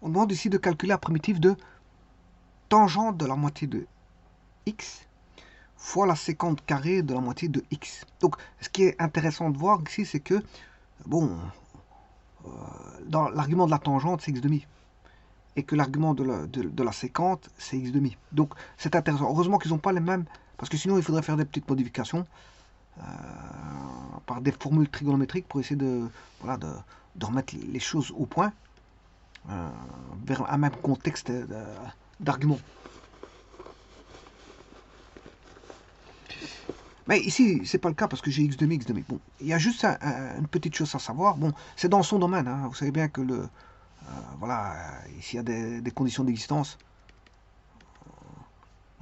on demande ici de calculer la primitive de tangente de la moitié de x fois la séquente carrée de la moitié de x. Donc, ce qui est intéressant de voir ici, c'est que, bon, dans l'argument de la tangente, c'est x demi. Et que l'argument de la séquente, c'est x demi. Donc, c'est intéressant. Heureusement qu'ils n'ont pas les mêmes, parce que sinon, il faudrait faire des petites modifications par des formules trigonométriques pour essayer de, voilà, de remettre les choses au point, vers un même contexte d'argument. Mais ici, c'est pas le cas parce que j'ai x demi, x demi. Bon, il y a juste une petite chose à savoir. Bon, c'est dans son domaine. Hein. Vous savez bien que voilà, ici il y a des conditions d'existence.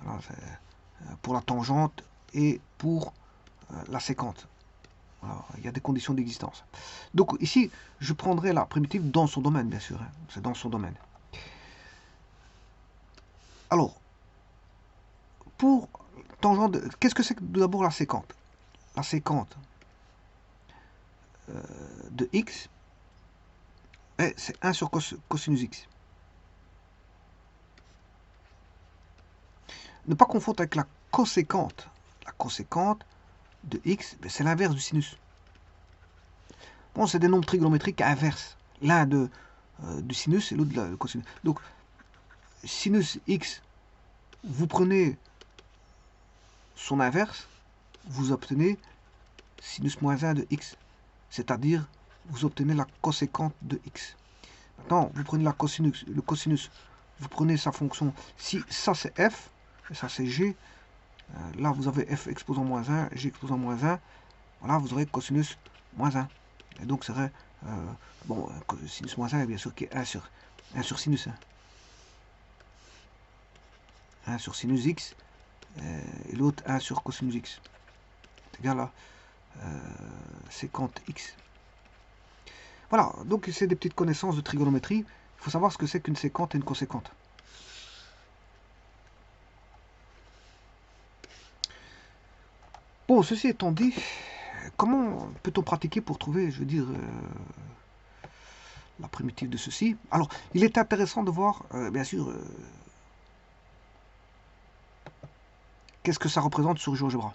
Voilà, pour la tangente et pour la séquente. Voilà, il y a des conditions d'existence. Donc ici, je prendrai la primitive dans son domaine, bien sûr. Hein. C'est dans son domaine. Alors, pour tangente, qu'est-ce que c'est que d'abord la séquente? La séquente de x, c'est 1 sur cosinus x. Ne pas confondre avec la coséquente. La coséquente de x, c'est l'inverse du sinus. Bon, c'est des nombres trigonométriques inverses. L'un du sinus et l'autre du cosinus. Donc, sinus x, vous prenez son inverse, vous obtenez sinus moins 1 de x. C'est-à-dire, vous obtenez la coséquente de x. Maintenant, vous prenez le cosinus, vous prenez sa fonction. Si ça c'est f, et ça c'est g, là vous avez f exposant moins 1, g exposant moins 1, voilà, vous aurez cosinus moins 1. Et donc, ça serait, bon, sinus moins 1, bien sûr, qui est 1 sur sinus 1. 1 sur sinus x, et l'autre 1 sur cosinus x. C'est égal à séquente x. Voilà, donc c'est des petites connaissances de trigonométrie. Il faut savoir ce que c'est qu'une séquente et une coséquente. Bon, ceci étant dit, comment peut-on pratiquer pour trouver, je veux dire, la primitive de ceci? Alors, il est intéressant de voir, bien sûr, qu'est-ce que ça représente sur GeoGebra.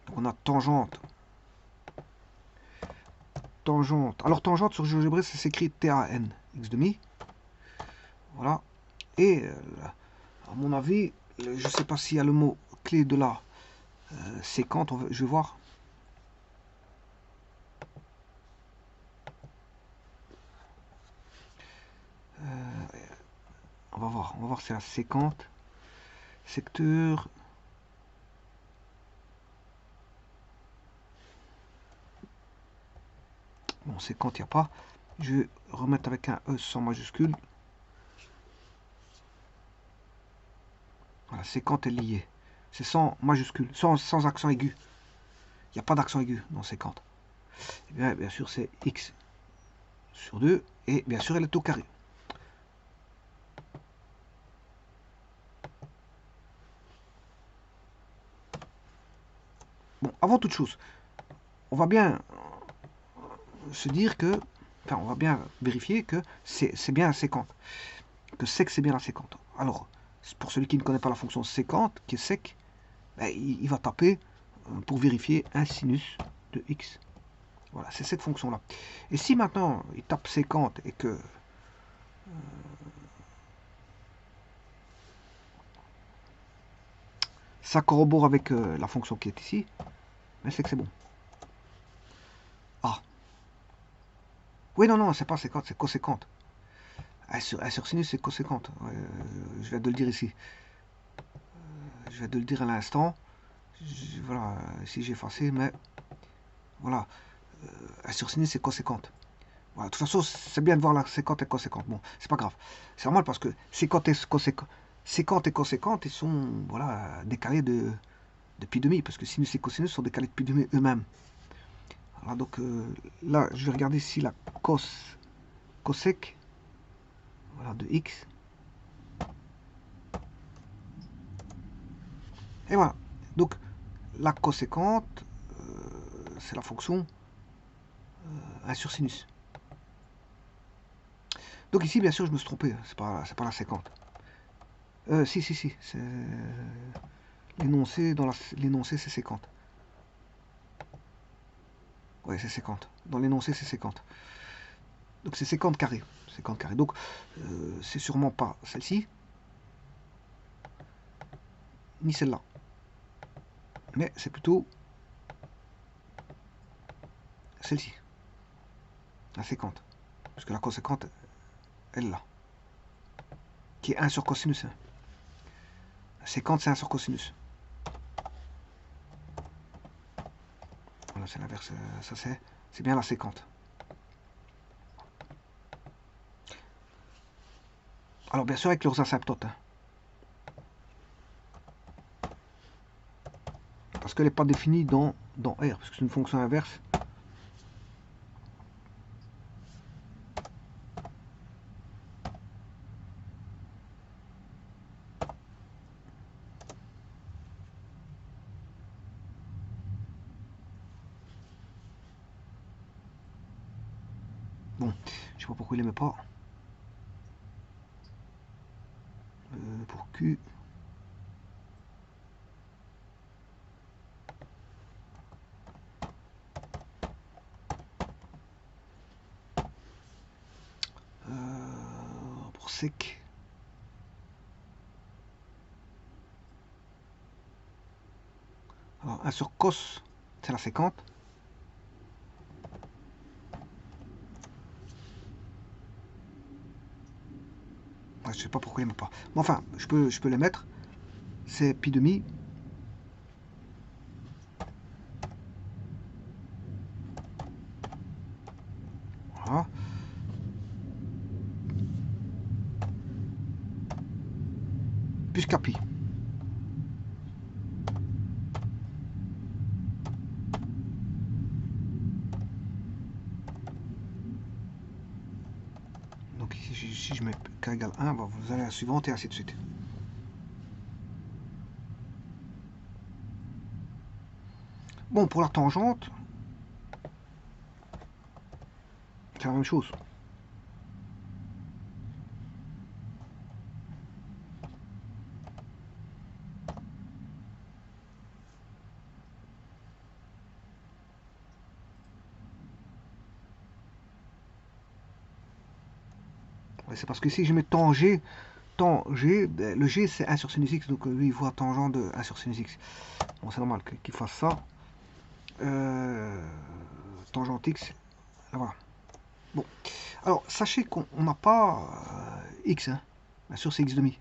Donc, on a tangente. Tangente. Alors, tangente sur GeoGebra, ça s'écrit TAN, x demi. Voilà. Et, à mon avis, je ne sais pas s'il y a le mot clé de la séquente, je vais voir. On va voir si c'est la séquente. Secteur. Bon, séquente, il n'y a pas. Je vais remettre avec un E sans majuscule. Voilà, séquente est liée. C'est sans majuscule, sans accent aigu. Il n'y a pas d'accent aigu dans séquente. Et bien sûr, c'est x sur 2. Et bien sûr, elle est au carré. Bon, avant toute chose, on va bien se dire que, enfin, on va bien vérifier que c'est bien la séquente. Que sec, c'est bien la séquente. Alors, pour celui qui ne connaît pas la fonction séquente, qui est sec, ben, il va taper pour vérifier un sinus de x. Voilà, c'est cette fonction-là. Et si maintenant, il tape séquente et que ça corrobore avec la fonction qui est ici, ben c'est que c'est bon. Ah. Oui, non, c'est pas séquente, c'est coséquente. Sur sinus, c'est coséquente. Je viens de le dire ici. Je viens de le dire à l'instant. Voilà, ici j'ai effacé, mais voilà. Sur sinus, c'est coséquente. Voilà, de toute façon, c'est bien de voir la séquente et coséquente. Bon, c'est pas grave. C'est normal parce que séquente et coséquente, ils sont voilà, décalés de pi demi, parce que sinus et cosinus sont décalés de pi demi eux-mêmes. Alors donc là, je vais regarder si la cosec, voilà, de x. Et voilà. Donc la coséquente, c'est la fonction 1 sur sinus. Donc ici, bien sûr, je me suis trompé, c'est pas la séquente. Si, c'est l'énoncé, l'énoncé c'est séquente. Ouais, c'est séquente. Dans l'énoncé, c'est séquente. Donc c'est séquente carré. Séquente carré. Donc c'est sûrement pas celle-ci, ni celle-là. Mais c'est plutôt celle-ci. La séquente. Parce que la coséquente, elle est là. Qui est 1 sur cosinus. La séquente, c'est 1 sur cosinus. Voilà, c'est l'inverse. Ça, c'est bien la séquente. Alors, bien sûr, avec leurs asymptotes. Hein. Parce qu'elle n'est pas définie dans R, parce que c'est une fonction inverse. Bon, je sais pas pourquoi il n'aimait pas. Pour Q. Pour sec. Alors, 1 sur cos, c'est la séquente. Ouais, je sais pas pourquoi il n'aime pas. Mais enfin, je peux les mettre. C'est pi demi. Voilà. Plus pi. Donc ici, si je mets k égale 1, bon, vous allez à la suivante et ainsi de suite. Bon, pour la tangente, c'est la même chose. Ouais, c'est parce que si je mets tangé, ben, le g c'est 1 sur sinus x, donc lui il voit tangent de 1 sur sinus x. Bon, c'est normal qu'il fasse ça. Tangente x, là, voilà. Bon, alors sachez qu'on n'a pas x, hein. Bien sûr c'est x demi.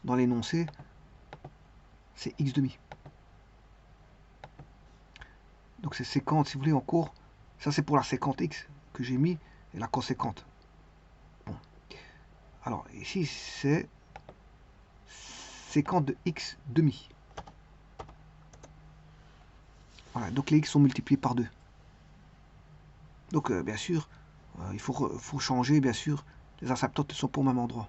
Dans l'énoncé, c'est x demi. Donc c'est séquente, si vous voulez, en cours. Ça c'est pour la séquente x que j'ai mis, et la coséquente. Bon. Alors ici c'est séquente de x demi. Voilà, donc les x sont multipliés par 2. Donc bien sûr, il faut changer, bien sûr, les asymptotes ne sont pas au même endroit.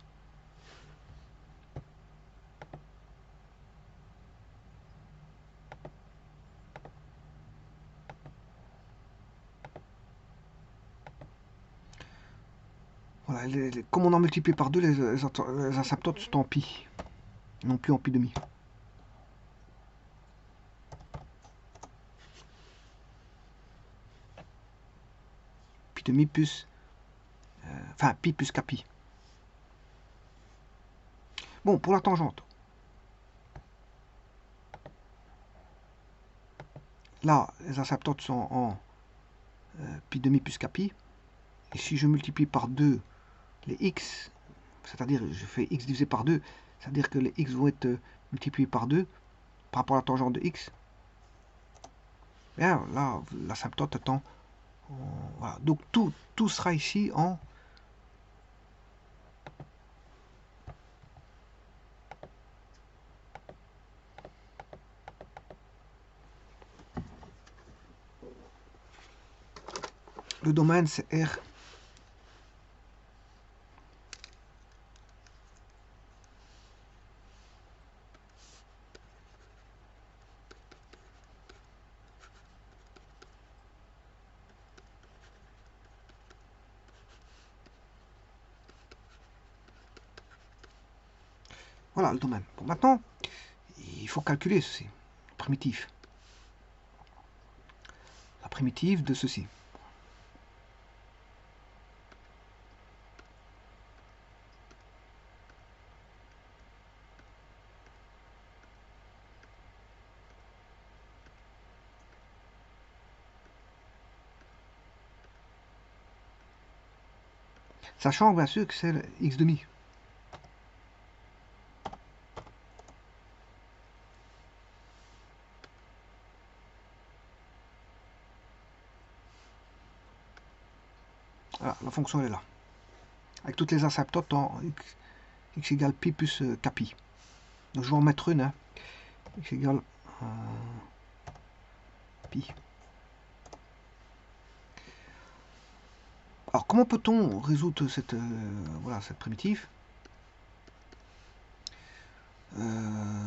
Voilà, comme on a multiplié par 2, les asymptotes sont en pi, non plus en pi demi. Pi demi plus, enfin pi plus kpi. Bon, pour la tangente. Là, les asymptotes sont en pi demi plus kpi. Et si je multiplie par 2 les x, c'est-à-dire je fais x divisé par 2, c'est-à-dire que les x vont être multipliés par 2 par rapport à la tangente de x, bien là, l'asymptote étant... Voilà. Donc tout sera ici en... Le domaine, c'est R. Voilà le domaine. Bon, maintenant, il faut calculer ceci. Primitif. La primitive de ceci. Sachant bien sûr que c'est le x demi. Voilà, la fonction elle est là. Avec toutes les asymptotes en x égale pi plus kpi. Donc je vais en mettre une. Hein. X égale pi. Alors comment peut-on résoudre cette, voilà, cette primitive?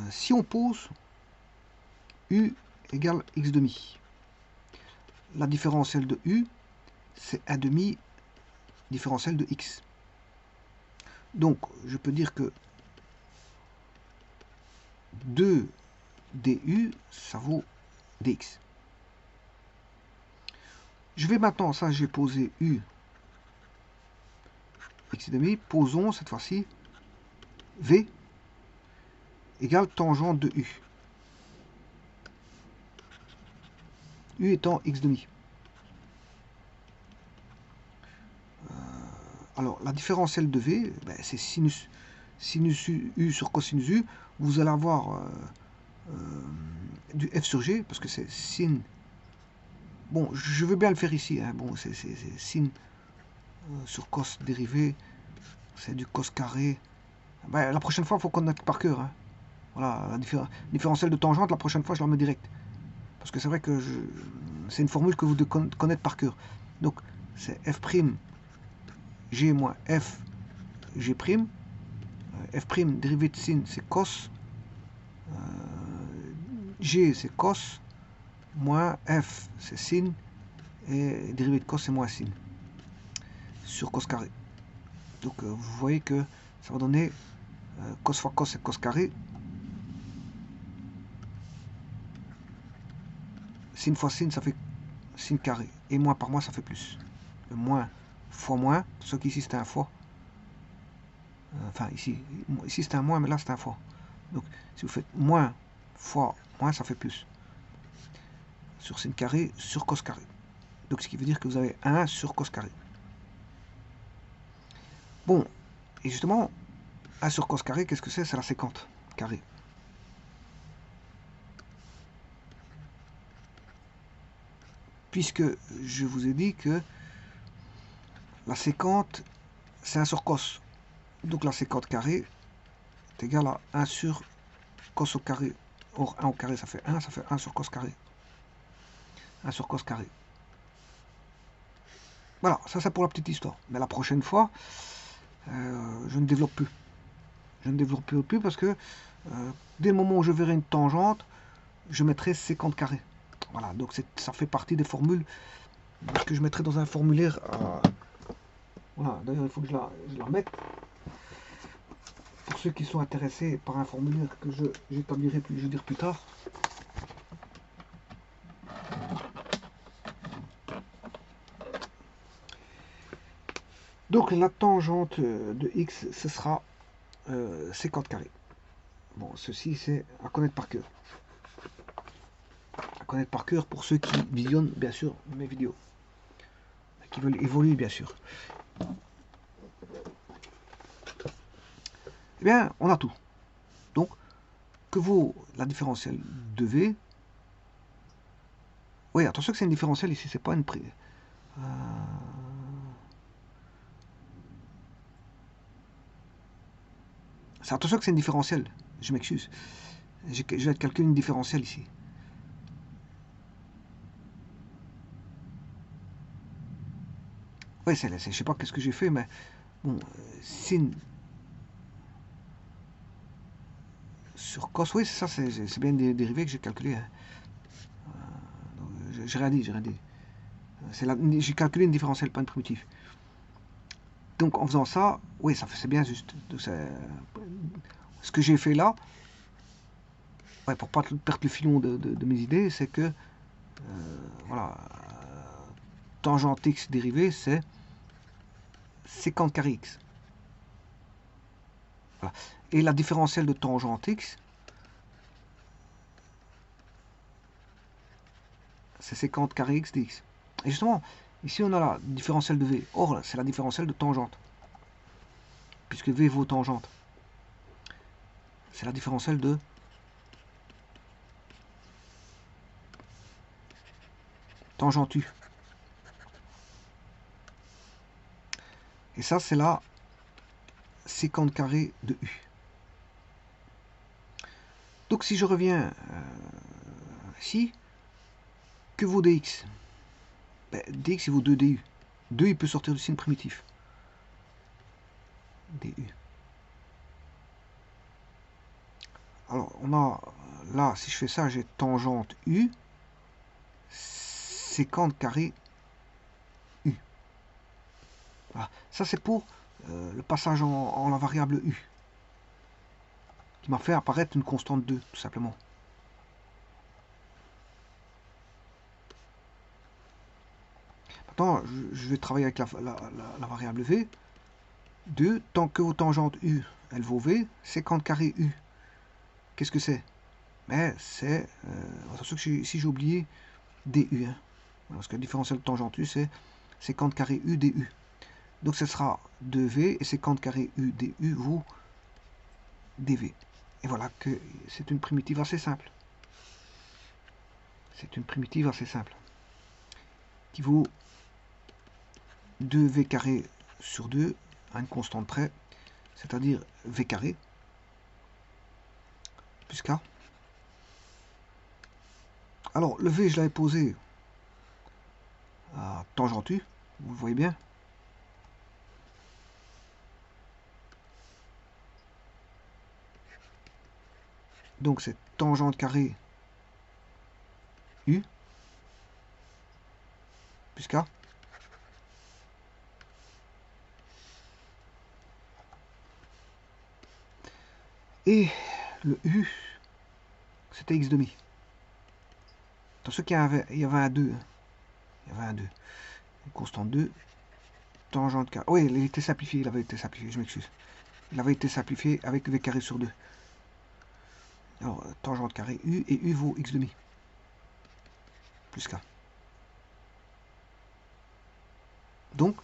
Si on pose u égale x demi, la différentielle de u, c'est 1 demi différentielle de x. Donc, je peux dire que 2 du, ça vaut dx. Je vais maintenant, ça j'ai posé u x demi, posons cette fois-ci v égale tangente de u. U étant x demi. Alors, la différentielle de v, ben, c'est sinus u sur cosinus u. Vous allez avoir du f sur g, parce que c'est sin. Bon, je veux bien le faire ici. Hein. Bon, c'est sin sur cos dérivé. C'est du cos carré. Ben, la prochaine fois, il faut connaître par cœur. Hein. Voilà, la différentielle de tangente, la prochaine fois, je la mets direct. Parce que c'est vrai que c'est une formule que vous devez connaître par cœur. Donc, c'est f' g moins f g'. F' dérivé de sin, c'est cos. G, c'est cos. Moins f, c'est sin. Et dérivé de cos, c'est moins sin. Sur cos carré. Donc, vous voyez que ça va donner cos fois cos, c'est cos carré. Sin fois sin, ça fait sin carré. Et moins par moins, ça fait plus. Le moins fois moins, ce qu'ici c'était un fois. Enfin, ici c'était un moins, mais là c'est un fois. Donc, si vous faites moins fois moins, ça fait plus. Sur sin carré, sur cos carré. Donc, ce qui veut dire que vous avez 1 sur cos carré. Bon, et justement, 1 sur cos carré, qu'est-ce que c'est? C'est la séquente carré. Puisque je vous ai dit que la séquente, c'est 1 sur cos. Donc la séquente carré est égale à 1 sur cos au carré. Or 1 au carré, ça fait 1, ça fait 1 sur cos carré. 1 sur cos carré. Voilà, ça c'est pour la petite histoire. Mais la prochaine fois, je ne développe plus. Je ne développe plus parce que dès le moment où je verrai une tangente, je mettrai séquente carré. Voilà, donc ça fait partie des formules que je mettrai dans un formulaire. Voilà, d'ailleurs il faut que je la mette. Pour ceux qui sont intéressés par un formulaire que j'établirai plus tard. Donc la tangente de x, ce sera séquente carré. Bon, ceci c'est à connaître par cœur. À connaître par cœur pour ceux qui visionnent bien sûr mes vidéos. Qui veulent évoluer bien sûr. Eh bien, on a tout. Donc, que vaut la différentielle de V? Oui, attention que c'est une différentielle ici, c'est pas une prix. Attention que c'est une différentielle. Je m'excuse. Je vais calculer une différentielle ici. Oui, je sais pas qu'est-ce que j'ai fait, mais bon, sin sur cos, oui, c'est ça, c'est bien des dérivés que j'ai calculé. Hein. J'ai rien dit. J'ai calculé une différentielle, pas une primitive. Donc en faisant ça, oui, c'est bien juste. Donc, ce que j'ai fait là, ouais, pour pas perdre le filon de mes idées, c'est que voilà, tangente x dérivée, c'est sécante carré x. Voilà. Et la différentielle de tangente x, c'est sécante carré x dx. Et justement, ici on a la différentielle de v. Or, c'est la différentielle de tangente. Puisque v vaut tangente. C'est la différentielle de tangente u. Et ça, c'est la sécante carré de u. Donc si je reviens ici, que vaut dx? Ben, dx, il vaut 2 du. 2, il peut sortir du signe primitif. du. Alors, on a, là, si je fais ça, j'ai tangente u, sécante carré u. Voilà. Ça, c'est pour le passage en la variable u, qui m'a fait apparaître une constante 2, tout simplement. Maintenant, je vais travailler avec la variable v. 2, tant que vos tangentes u, elle vaut v, sécante carré u. Qu'est-ce que c'est? Mais c'est... attention que ici j'ai oublié du. Hein. Parce que la différentielle de tangente u, c'est sécante carré u du. Donc ce sera 2v et sécante carré u du vaut dv. Et voilà que c'est une primitive assez simple. C'est une primitive assez simple. Qui vaut 2v carré sur 2 à une constante près, c'est-à-dire v carré plus k. Alors le v, je l'avais posé à tangente u, vous le voyez bien. Donc c'est tangente carré u plus k. Et le u, c'était x demi. Attention qu'il y avait un 2. Hein. Il y avait un 2. Une constante 2. Tangente k. Oui, il a été simplifié. Il avait été simplifié, je m'excuse. Il avait été simplifié avec v carré sur 2. Alors, tangente carré u, et u vaut x demi. Plus k. Donc,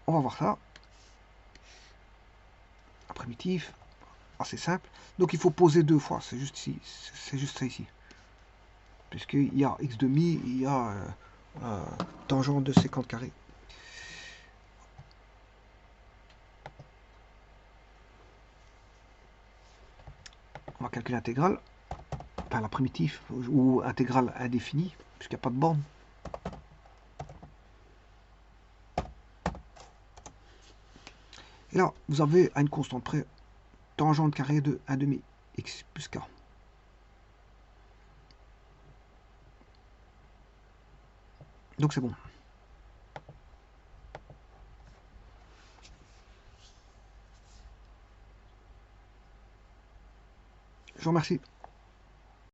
on va voir ça. La primitive, assez simple. Donc, il faut poser 2 fois. C'est juste ici. C'est juste ça ici. Puisqu'il y a x demi, il y a tangente de sécante carré. On va calculer l'intégrale. Enfin, la primitive, ou intégrale indéfinie, puisqu'il n'y a pas de borne. Et là, vous avez à une constante près tangente carré de 1 demi x plus k. Donc c'est bon. Je vous remercie.